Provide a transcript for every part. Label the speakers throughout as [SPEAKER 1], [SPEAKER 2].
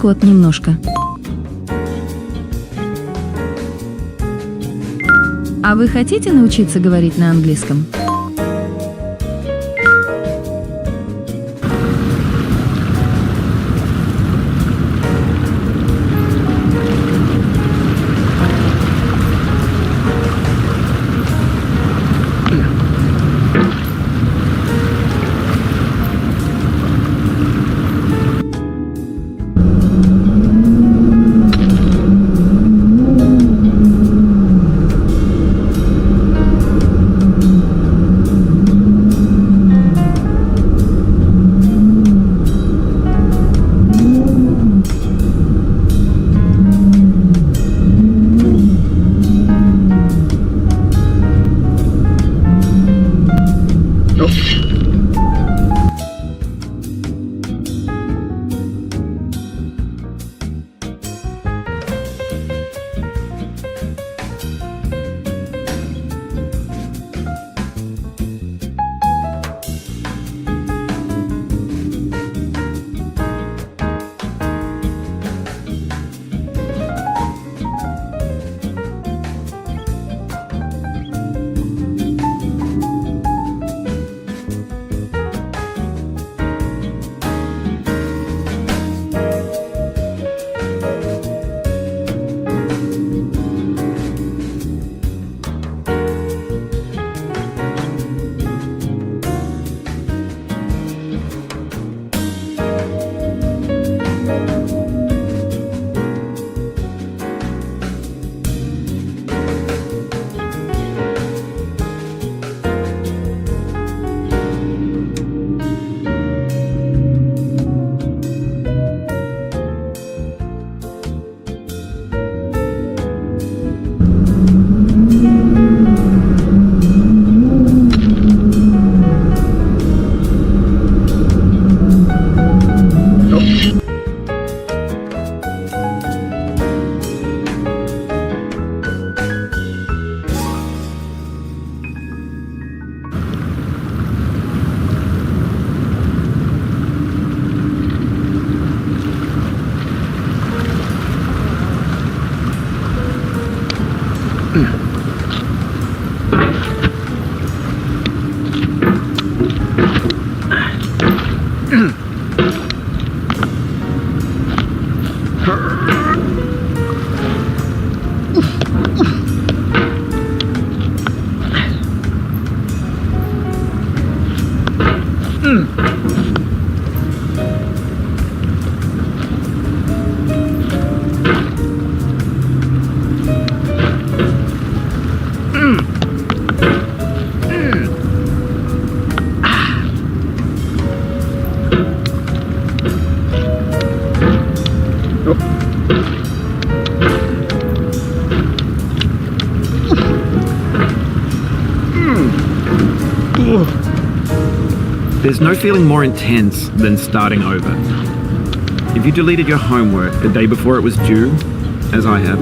[SPEAKER 1] код немножко. А вы хотите научиться говорить на английском?
[SPEAKER 2] There's no feeling more intense than starting over. If you deleted your homework the day before it was due, as I have,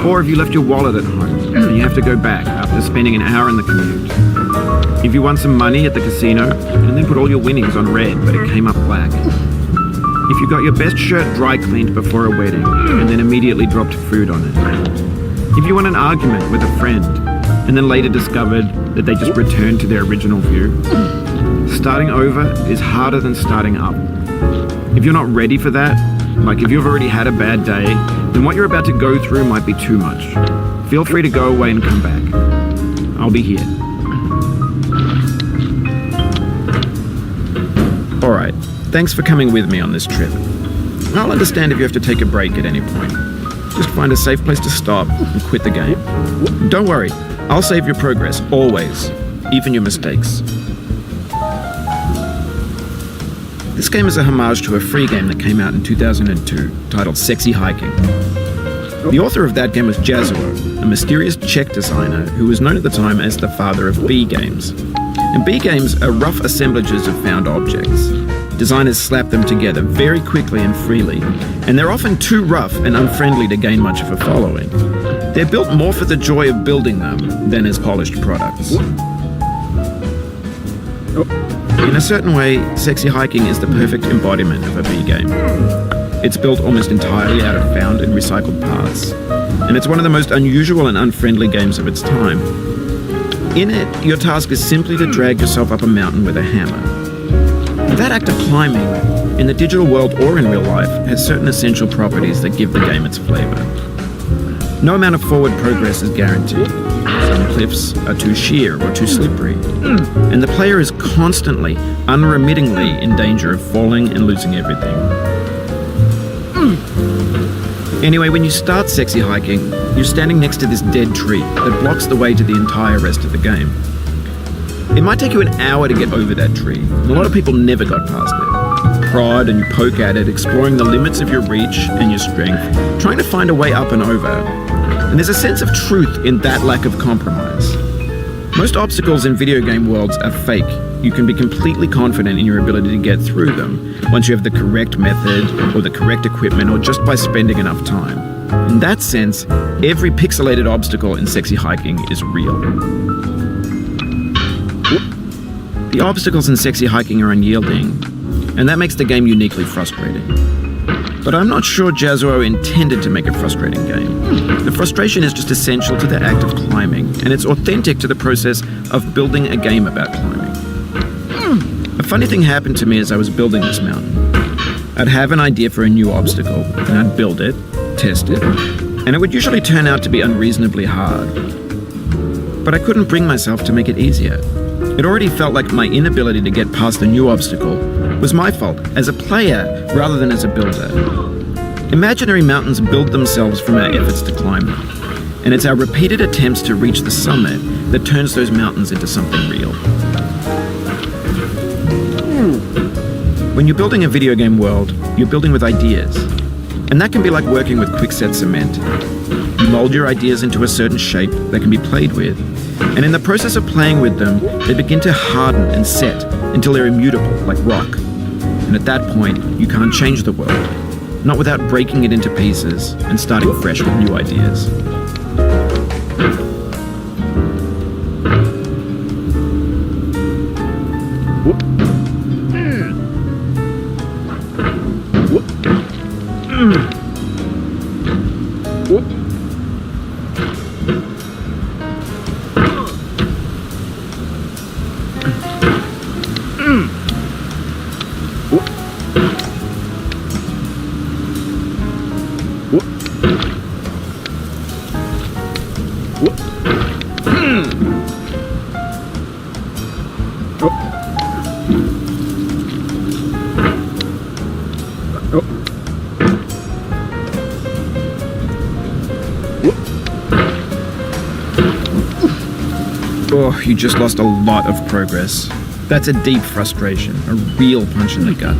[SPEAKER 2] or if you left your wallet at home and you have to go back after spending an hour in the commute. If you won some money at the casino and then put all your winnings on red but it came up black. If you got your best shirt dry cleaned before a wedding and then immediately dropped food on it. If you won an argument with a friend and then later discovered that they just returned to their original view. Starting over is harder than starting up. If you're not ready for that, like if you've already had a bad day, then what you're about to go through might be too much. Feel free to go away and come back. I'll be here. Alright, thanks for coming with me on this trip. I'll understand if you have to take a break at any point. Just find a safe place to stop and quit the game. Don't worry, I'll save your progress, always, even your mistakes. This game is a homage to a free game that came out in 2002, titled Sexy Hiking. The author of that game was Jazuo, a mysterious Czech designer who was known at the time as the father of B games. And B games are rough assemblages of found objects. Designers slap them together very quickly and freely, and they're often too rough and unfriendly to gain much of a following. They're built more for the joy of building them than as polished products. In a certain way, Sexy Hiking is the perfect embodiment of a B game. It's built almost entirely out of found and recycled parts, and it's one of the most unusual and unfriendly games of its time. In it, your task is simply to drag yourself up a mountain with a hammer. That act of climbing, in the digital world or in real life, has certain essential properties that give the game its flavor. No amount of forward progress is guaranteed. Some cliffs are too sheer or too slippery, and the player is constantly, unremittingly in danger of falling and losing everything. Anyway, when you start sexy hiking, you're standing next to this dead tree that blocks the way to the entire rest of the game. It might take you an hour to get over that tree, and a lot of people never got past it. You prod and you poke at it, exploring the limits of your reach and your strength, trying to find a way up and over. And there's a sense of truth in that lack of compromise. Most obstacles in video game worlds are fake. You can be completely confident in your ability to get through them once you have the correct method or the correct equipment or just by spending enough time. In that sense, every pixelated obstacle in sexy hiking is real. The obstacles in sexy hiking are unyielding, and that makes the game uniquely frustrating. But I'm not sure Jazzuo intended to make a frustrating game. The frustration is just essential to the act of climbing, and it's authentic to the process of building a game about climbing. A funny thing happened to me as I was building this mountain. I'd have an idea for a new obstacle, and I'd build it, test it, and it would usually turn out to be unreasonably hard. But I couldn't bring myself to make it easier. It already felt like my inability to get past the new obstacle was my fault as a player rather than as a builder. Imaginary mountains build themselves from our efforts to climb them, and it's our repeated attempts to reach the summit that turns those mountains into something real. When you're building a video game world, you're building with ideas, and that can be like working with quickset cement. You mold your ideas into a certain shape that can be played with, and in the process of playing with them, they begin to harden and set until they're immutable, like rock. And at that point, you can't change the world, not without breaking it into pieces and starting fresh with new ideas. Oh, you just lost a lot of progress. That's a deep frustration, a real punch in the gut.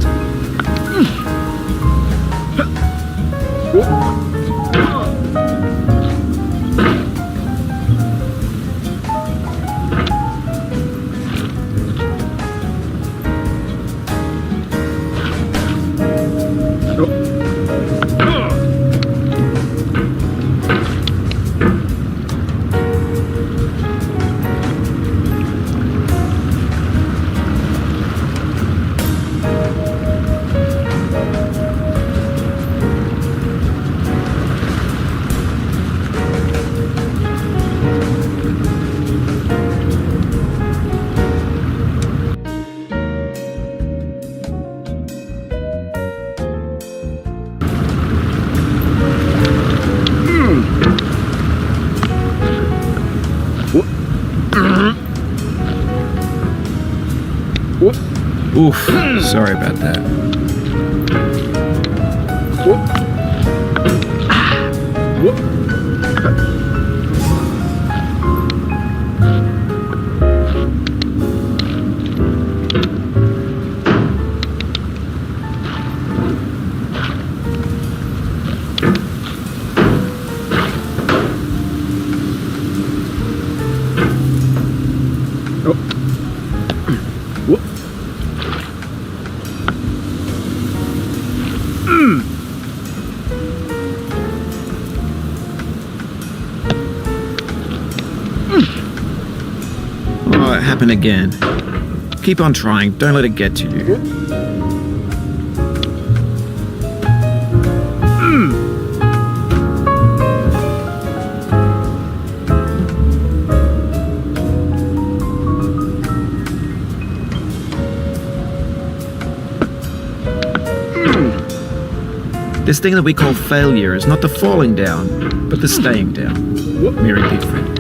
[SPEAKER 2] Oof, sorry about that. Oh, it happened again. Keep on trying, don't let it get to you. This thing that we call failure is not the falling down, but the staying down. Mary Pickford.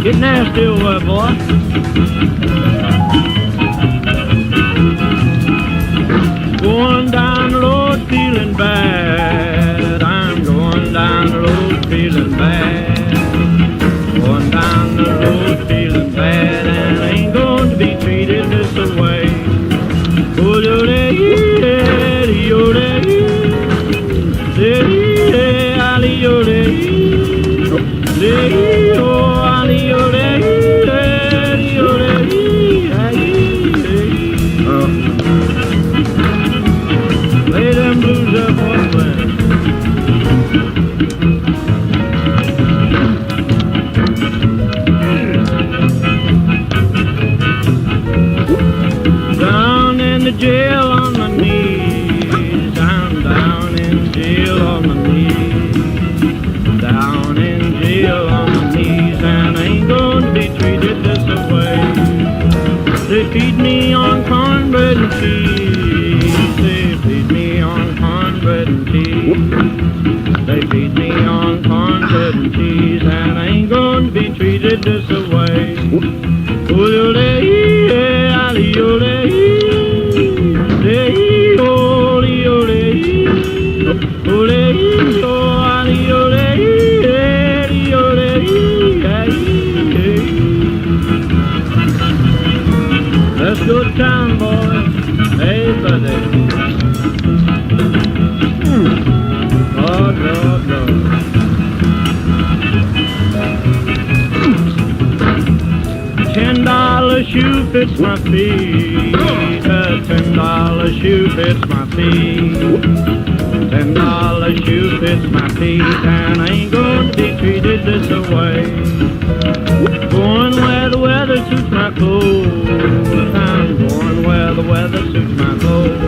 [SPEAKER 3] Get nasty, old boy. Going down the road feeling bad. I'm going down the road feeling bad. Going down the road feeling bad, and I ain't going to be treated this way. Oh, lay them blues up, boy. Down in the jail on my knees, down in jail on my knees, down in jail on my knees, and I ain't going to be treated this way. They feed me on cornbread and cheese, they feed me on cornbread and cheese, they feed me on cornbread and cheese, and I ain't going to be treated this way. Let's go to town, boys. Hey, buddy. Lord, Lord, Lord. $10 shoe fits my feet. A $10 shoe fits my feet. $10 shoe fits my feet, and I ain't going to be treated this way. Going where the weather suits my clothes. I'm going where the weather suits my clothes.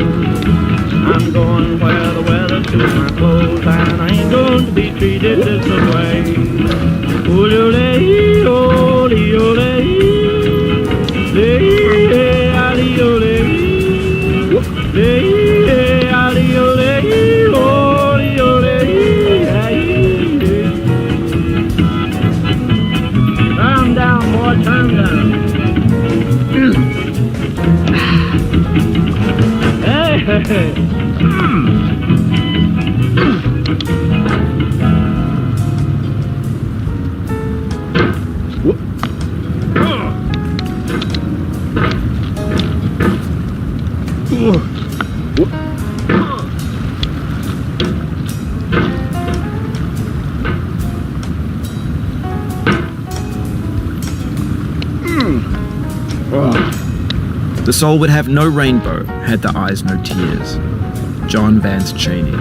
[SPEAKER 3] I'm going where the weather suits my clothes, and I ain't going to be treated this way. Ole, ole, ole.
[SPEAKER 2] The soul would have no rainbow, had the eyes no tears. John Vance Cheney.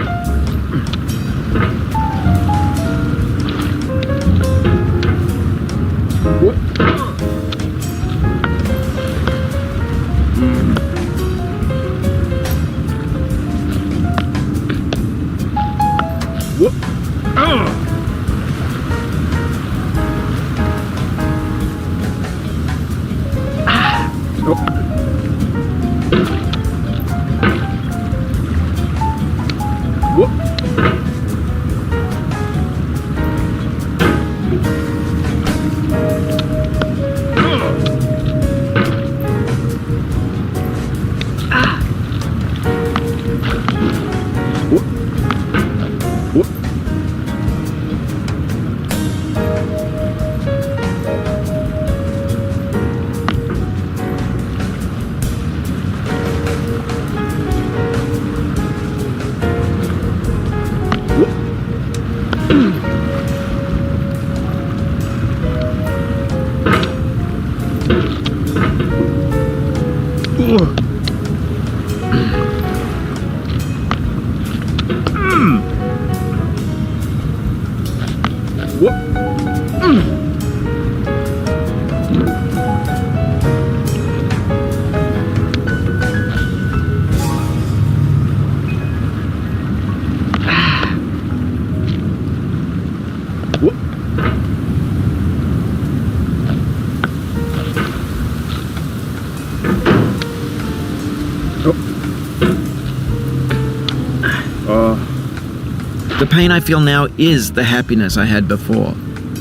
[SPEAKER 2] The pain I feel now is the happiness I had before.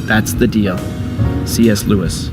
[SPEAKER 2] That's the deal. C.S. Lewis.